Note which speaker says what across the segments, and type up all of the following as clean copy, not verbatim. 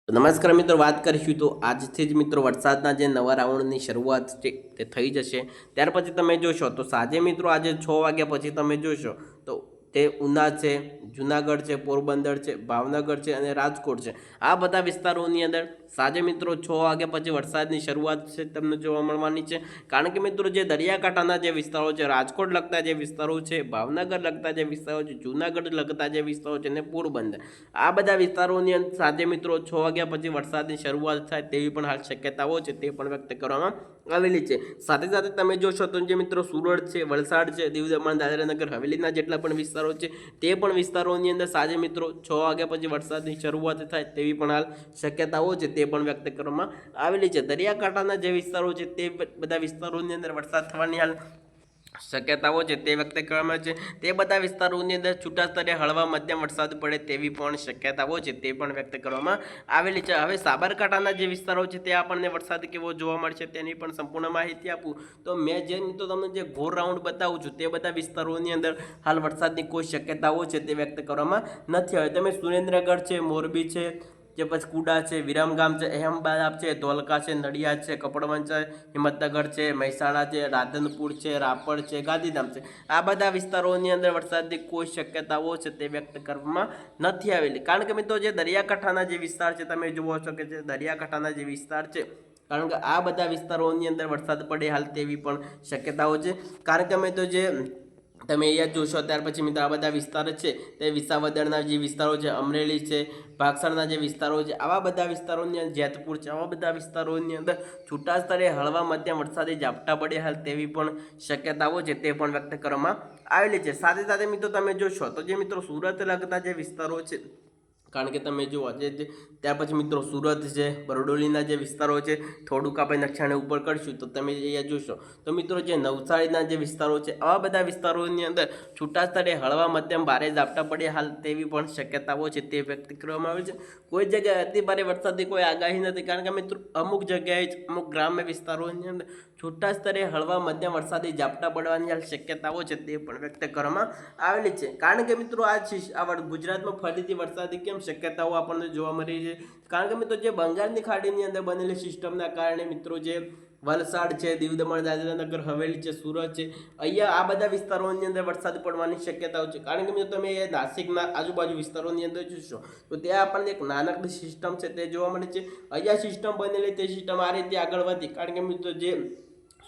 Speaker 1: તો નમસ્કાર મિત્રો, વાત કરીશું તો આજથી જ મિત્રો વરસાદના જે નવા રાઉન્ડની શરૂઆત છે તે થઈ જશે. ત્યાર પછી તમે જોશો તો સાંજે મિત્રો આજે 6 વાગ્યા પછી તમે જોશો તો તે ઉના છે, જુનાગઢ છે, પોરબંદર છે, ભાવનગર છે અને રાજકોટ છે. આ બધા વિસ્તારોની અંદર સાંજે મિત્રો 6 વાગ્યા પછી વરસાદની શરૂઆત છે તમને જોવા મળવાની છે. કારણ કે મિત્રો જે દરિયાકાંઠાના જે વિસ્તારો છે, રાજકોટ લગતા જે વિસ્તારો છે, ભાવનગર લગતા જે વિસ્તારો છે, જુનાગઢ લગતા જે વિસ્તારો છે અને પોરબંદર, આ બધા વિસ્તારોની અંદર સાંજે મિત્રો 6 વાગ્યા પછી વરસાદની શરૂઆત થાય તેવી પણ હાલ શક્યતાઓ છે તે પણ વ્યક્ત કરવામાં આવેલી છે. સાથે સાથે તમે જોશો તો જે મિત્રો સુરત છે, વલસાડ છે, દીવ દમણ દાદરા નગર હવેલીના જેટલા પણ વિસ્તારો છે તે પણ વિસ્તારોની અંદર સાંજે મિત્રો 6 વાગ્યા પછી વરસાદની શરૂઆત થાય તેવી પણ હાલ શક્યતાઓ છે તે પણ વ્યક્ત કરવામાં આવેલી છે. દરિયાકાંઠાના જે વિસ્તારો છે તે બધા વિસ્તારોની અંદર વરસાદ થવાની હાલ શક્યતાઓ છે તે વ્યક્ત કરવામાં છે. તે બધા વિસ્તારોની અંદર છૂટાસ્તરે હળવા મધ્યમ વરસાદ પડે તેવી પણ શક્યતાઓ છે તે પણ વ્યક્ત કરવામાં આવેલી છે. હવે સાબરકાંઠાના જે વિસ્તારો છે તે આપણને વરસાદ કેવો જોવા મળશે તેની પણ સંપૂર્ણ માહિતી આપું તો મેં જે તો તમને જે ઘોર રાઉન્ડ બતાવું છું તે બધા વિસ્તારોની અંદર હાલ વરસાદની કોઈ શક્યતાઓ છે તે વ્યક્ત કરવામાં નથી આવે. તમે સુરેન્દ્રનગર છે, મોરબી છે, જે પછી કુડા છે, વિરમગામ છે, અહેમદાબાદ છે, ધોલકા છે, નડિયાદ છે, કપડવંજ છે, હિંમતનગર છે, મહેસાણા છે, રાધનપુર છે, રાપર છે, ગાંધીધામ છે, આ બધા વિસ્તારોની અંદર વરસાદની કોઈ શક્યતાઓ છે તે વ્યક્ત કરવામાં નથી આવેલી. કારણ કે મિત્રો જે દરિયાકાંઠાના જે વિસ્તાર છે તમે જુઓ છો કે જે દરિયાકાંઠાના જે વિસ્તાર છે, કારણ કે આ બધા વિસ્તારોની અંદર વરસાદ પડે હાલ તેવી પણ શક્યતાઓ છે. કારણ કે અમે તો જે તમે અહીંયા જોશો ત્યાર પછી મિત્રો આ બધા વિસ્તારો છે તે વિસાવદરના જે વિસ્તારો છે, અમરેલી છે, ભાગસરના જે વિસ્તારો છે, આવા બધા વિસ્તારોની અંદર જેતપુર છે, આવા બધા વિસ્તારોની અંદર છૂટા સ્તરે હળવા મધ્યમ વરસાદી ઝાપટા પડે હાલ તેવી પણ શક્યતાઓ છે તે પણ વ્યક્ત કરવામાં આવેલી છે. સાથે સાથે મિત્રો તમે જોશો તો જે મિત્રો સુરત લગતા જે વિસ્તારો છે, કારણ કે તમે જુઓ જે ત્યાર પછી મિત્રો સુરત છે, બરડોલીના જે વિસ્તારો છે, થોડુંક આપણે નકશાને ઉપર કરશું તો તમે અહીંયા જોશો તો મિત્રો જે નવસારીના જે વિસ્તારો છે, આવા બધા વિસ્તારોની અંદર છૂટા સ્તરે હળવા મધ્યમ ભારે ઝાપટા પડે હાલ તેવી પણ શક્યતાઓ છે તે વ્યક્ત કરવામાં આવે છે. કોઈ જગ્યાએ અતિ ભારે વરસાદની કોઈ આગાહી નથી. કારણ કે મિત્રો અમુક જગ્યાએ અમુક ગ્રામ્ય વિસ્તારોની અંદર છૂટા સ્તરે હળવા મધ્યમ વરસાદી ઝાપટા પડવાની હાલ શક્યતાઓ છે તે પણ વ્યક્ત કરવામાં આવેલી છે. કારણ કે મિત્રો આ ગુજરાતમાં ફરીથી વરસાદી કેમ શક્યતાઓ આપણને જોવા મળી છે? કારણ કે મિત્રો જે બંગાળની ખાડીની અંદર બનેલી સિસ્ટમના કારણે મિત્રો જે વલસાડ છે, દીવ દમણ દાદરા નગર હવેલી છે, સુરત છે, અહીંયા આ બધા વિસ્તારોની અંદર વરસાદ પડવાની શક્યતાઓ છે. કારણ કે મિત્રો તમે નાસિકના આજુબાજુ વિસ્તારોની અંદર જોશો તો ત્યાં આપણને એક નાનકડી સિસ્ટમ છે તે જોવા મળે છે. અહીંયા સિસ્ટમ બનેલી તે સિસ્ટમ આ રીતે આગળ વધી. કારણ કે મિત્રો જે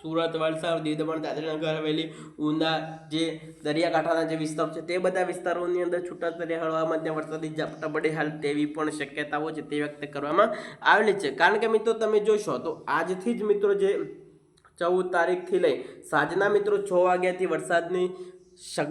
Speaker 1: સુરત, વલસાડ, દીવ દમણ દાદરા નગર હવેલી, ઉના, જે દરિયાકાંઠાના જે વિસ્તારો છે તે બધા વિસ્તારોની અંદર છૂટા સ્તરે હળવા મધ્યમ વરસાદી ઝાપટા પડે હાલ તેવી પણ શક્યતાઓ છે તે વ્યક્ત કરવામાં આવેલી છે. કારણ કે મિત્રો તમે જોશો તો આજથી જ મિત્રો જે 14 તારીખથી લઈ સાંજના મિત્રો 6 વાગ્યાથી વરસાદની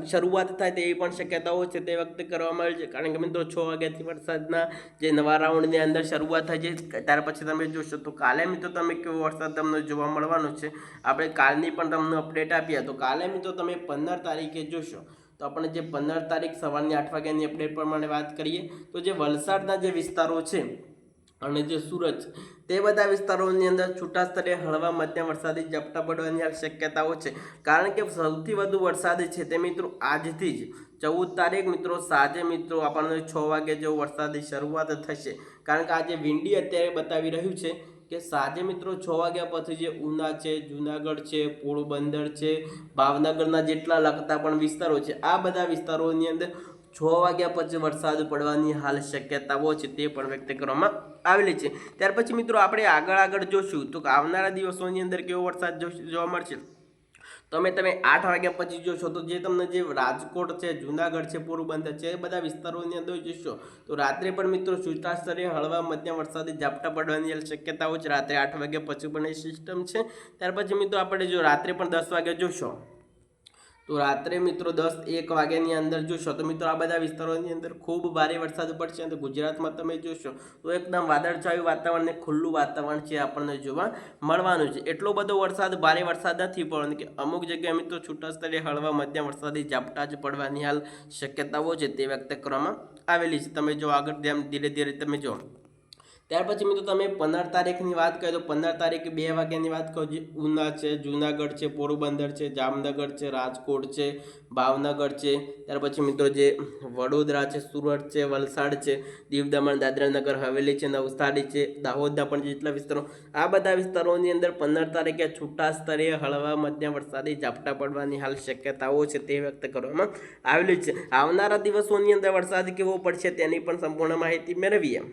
Speaker 1: શરૂઆત થાય તેવી પણ શક્યતાઓ છે તે વ્યક્ત કરવામાં આવી છે. કારણ કે મિત્રો 6 વાગ્યાથી વરસાદના જે નવા રાઉન્ડની અંદર શરૂઆત થાય છે ત્યાર પછી તમે જોશો તો કાલે મિત્રો તમે કેવો વરસાદ તમને જોવા મળવાનો છે આપણે કાલની પણ તમને અપડેટ આપીએ. તો કાલે મિત્રો તમે 15 તારીખે જોશો તો આપણે જે 15 તારીખ સવારની 8 વાગ્યાની અપડેટ પ્રમાણે વાત કરીએ તો જે વલસાડના જે વિસ્તારો છે અને જે સુરત તે બધા વિસ્તારોની અંદર છૂટા સ્તરે હળવા મધ્યમ વરસાદી ઝાપટા પડવાની શક્યતાઓ છે. કારણ કે સૌથી વધુ વરસાદ છે તે મિત્રો આજથી જ 14 તારીખ મિત્રો સાંજે મિત્રો આપણને 6 વાગે જેવો વરસાદની શરૂઆત થશે. કારણ કે આજે વિંડી અત્યારે બતાવી રહ્યું છે કે સાંજે મિત્રો 6 વાગ્યા પછી જે ઉના છે, જુનાગઢ છે, પોરબંદર છે, ભાવનગરના જેટલા લગતા પણ વિસ્તારો છે, આ બધા વિસ્તારોની અંદર 6 વાગ્યા પછી વરસાદ પડવાની હાલ શક્યતાઓ છે તે પણ વ્યક્ત કરવામાં આવેલી છે. ત્યાર પછી મિત્રો આપણે આગળ જોશું તો આવનારા દિવસોની અંદર કેવો વરસાદ જોવા મળશે. તમે 8 વાગ્યા પછી જોશો તો જે તમને જે રાજકોટ છે, જુનાગઢ છે, પોરબંદર છે, એ બધા વિસ્તારોની અંદર જોશો તો રાત્રે પણ મિત્રો છૂટા સ્તરે હળવા મધ્યમ વરસાદી ઝાપટા પડવાની શક્યતાઓ છે. રાત્રે 8 વાગ્યા પછી પણ એ સિસ્ટમ છે. ત્યાર પછી મિત્રો આપણે જો રાત્રે પણ 10 વાગ્યા જોશો તો રાત્રે મિત્રો 10-1 વાગ્યાની અંદર જોશો તો મિત્રો આ બધા વિસ્તારોની અંદર ખૂબ ભારે વરસાદ પડશે. અને ગુજરાતમાં તમે જોશો તો એકદમ વાદળછાયું વાતાવરણ ને ખુલ્લું વાતાવરણ છે આપણને જોવા મળવાનું છે. એટલો બધો વરસાદ ભારે વરસાદ નથી પરંતુ કે અમુક જગ્યાએ મિત્રો છૂટા સ્તરે હળવા મધ્યમ વરસાદી ઝાપટા જ પડવાની હાલ શક્યતાઓ છે તે વ્યક્ત કરવામાં આવેલી છે. તમે જો આગળ ધીરે ધીરે તમે જો ત્યાર પછી મિત્રો તમે 15 તારીખની વાત કરીએ તો 15 તારીખે 2 વાગ્યાની વાત કરું, જે ઉના છે, જુનાગઢ છે, પોરબંદર છે, જામનગર છે, રાજકોટ છે, ભાવનગર છે, ત્યાર પછી મિત્રો જે વડોદરા છે, સુરત છે, વલસાડ છે, દીવ દમણ દાદરા નગર હવેલી છે, નવસારી છે, દાહોદના પણ જેટલા વિસ્તારો, આ બધા વિસ્તારોની અંદર 15 તારીખે છૂટા સ્તરે હળવા મધ્યમ વરસાદી ઝાપટા પડવાની હાલ શક્યતાઓ છે તે વ્યક્ત કરવામાં આવેલી છે. આવનારા દિવસોની અંદર વરસાદ કેવો પડશે તેની પણ સંપૂર્ણ માહિતી મેળવીએ.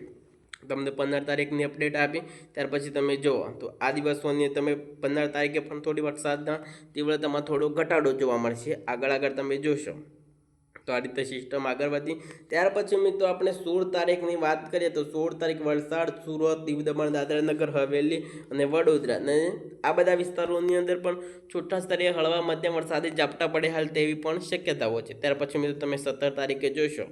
Speaker 1: તમને 15 તારીખની અપડેટ આપી, ત્યાર પછી તમે જુઓ તો આ દિવસોની તમે 15 તારીખે પણ થોડી વરસાદના તીવ્રતામાં થોડો ઘટાડો જોવા મળશે. આગળ તમે જોશો તો આ રીતે સિસ્ટમ આગળ વધી. ત્યાર પછી મિત્રો આપણે 16 તારીખની વાત કરીએ તો 16 તારીખ વલસાડ, સુરત, દીવ દમણ દાદરા નગર હવેલી અને વડોદરા અને આ બધા વિસ્તારોની અંદર પણ છૂટા સ્તરે હળવા મધ્યમ વરસાદી ઝાપટા પડે હાલ તેવી પણ શક્યતાઓ છે. ત્યાર પછી મિત્રો તમે 17 તારીખે જોશો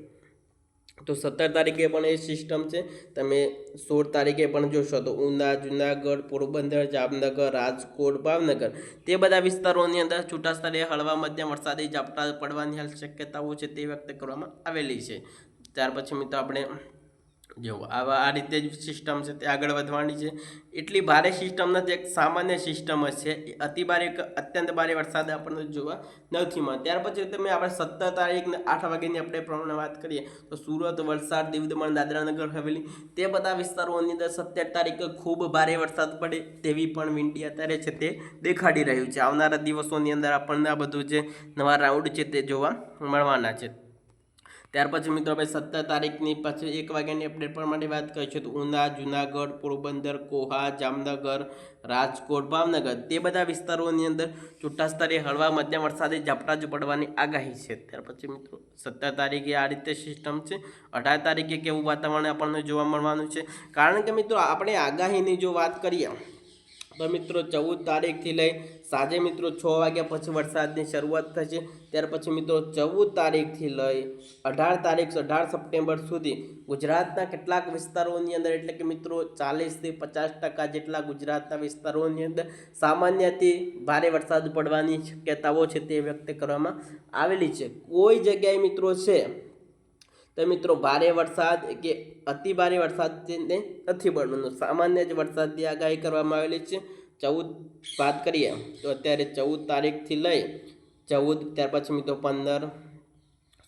Speaker 1: તો 17 તારીખે પણ એ સિસ્ટમ છે. તમે 16 તારીખે પણ જોશો તો ઉના, જુનાગઢ, પોરબંદર, જામનગર, રાજકોટ, ભાવનગર તે બધા વિસ્તારોની અંદર છૂટા સ્તરે હળવા મધ્યમ વરસાદી ઝાપટા પડવાની હાલ શક્યતાઓ છે તે વ્યક્ત કરવામાં આવેલી છે. ત્યાર પછી મિત્રો આપણે જો આ રીતે જ સિસ્ટમ છે તે આગળ વધવાની છે. એટલી ભારે સિસ્ટમ નથી, એક સામાન્ય સિસ્ટમ જ છે. અતિ ભારે અત્યંત ભારે વરસાદ આપણને જોવા નથી મળે. ત્યાર પછી તમે આપણે 17 તારીખને 8 વાગ્યાની આપણે પ્રમાણે વાત કરીએ તો સુરત, વલસાડ, દીવ દમણ દાદરા નગર હવેલી તે બધા વિસ્તારોની અંદર 17 તારીખે ખૂબ ભારે વરસાદ પડે તેવી પણ વિંડી અત્યારે છે તે દેખાડી રહ્યું છે. આવનારા દિવસોની અંદર આપણને આ બધું જે નવા રાઉન્ડ છે તે જોવા મળવાના છે. ત્યાર પછી મિત્રો આપણે 17 તારીખની પછી 1 વાગ્યાની અપડેટ પ્રમાણે વાત કરીશું તો ઉના, જુનાગઢ, પોરબંદર, કોહા, જામનગર, રાજકોટ, ભાવનગર તે બધા વિસ્તારોની અંદર છૂટા સ્તરે હળવા મધ્યમ વરસાદી ઝાપટા જ પડવાની આગાહી છે. ત્યાર પછી મિત્રો 17 તારીખે આ રીતે સિસ્ટમ છે. 18 તારીખે કેવું વાતાવરણ આપણને જોવા મળવાનું છે, કારણ કે મિત્રો આપણે આગાહીની જો વાત કરીએ તો મિત્રો 14 તારીખથી લઈ સાંજે મિત્રો 6 વાગ્યા પછી વરસાદની શરૂઆત થશે. ત્યાર પછી મિત્રો 14 તારીખથી લઈ 18 સપ્ટેમ્બર સુધી ગુજરાતના કેટલાક વિસ્તારોની અંદર એટલે કે મિત્રો 40 થી 50% જેટલા ગુજરાતના વિસ્તારોની અંદર સામાન્યથી ભારે વરસાદ પડવાની શક્યતાઓ છે તે વ્યક્ત કરવામાં આવેલી છે. કોઈ જગ્યાએ મિત્રો છે તો મિત્રો ભારે વરસાદ કે અતિ ભારે વરસાદ નથી પડવાનો, સામાન્ય જ વરસાદની આગાહી કરવામાં આવેલી છે. 14 વાત કરીએ તો અત્યારે 14 તારીખથી લઈ 14 ત્યાર પછી મિત્રો 15,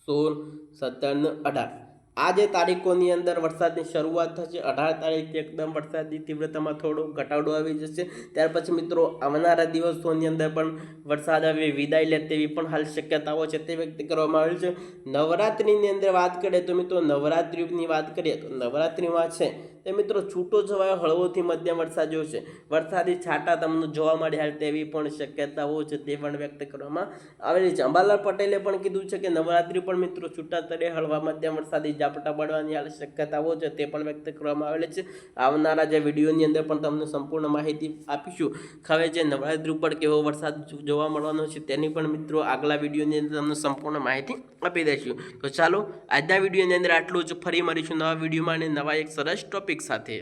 Speaker 1: 16, 17, 18 આ જે તારીખોની અંદર વરસાદની શરૂઆત થશે. 18 તારીખથી એકદમ વરસાદની તીવ્રતામાં થોડો ઘટાડો આવી જશે. ત્યાર પછી મિત્રો આવનારા દિવસોની અંદર પણ વરસાદ હવે વિદાય લે તેવી પણ હાલ શક્યતાઓ છે તે વ્યક્ત કરવામાં આવેલ છે. નવરાત્રિની અંદર વાત કરીએ તો મિત્રો નવરાત્રિની વાત કરીએ તો નવરાત્રિમાં છે તે મિત્રો છૂટો છવાયો હળવોથી મધ્યમ વરસાદ જોશે. વરસાદી છાંટા તમને જોવા મળે હાલ તેવી પણ શક્યતાઓ છે તે પણ વ્યક્ત કરવામાં આવેલી છે. અંબાલાલ પટેલે પણ કીધું છે કે નવરાત્રિ પણ મિત્રો છૂટા સ્તરે હળવા મધ્યમ વરસાદી ઝાપટા પડવાની હાલ શક્યતાઓ છે તે પણ વ્યક્ત કરવામાં આવેલી છે. આવનારા જે વિડીયોની અંદર પણ તમને સંપૂર્ણ માહિતી આપીશું. હવે જે નવરાત્રિ ઉપર કેવો વરસાદ જોવા મળવાનો છે તેની પણ મિત્રો આગલા વિડીયોની અંદર તમને સંપૂર્ણ માહિતી આપી દઈશું. તો ચાલો આજના વિડીયોની અંદર આટલું જ. ફરી મળીશું નવા વિડીયોમાં અને નવા એક સરસ ટોપિક સાથે.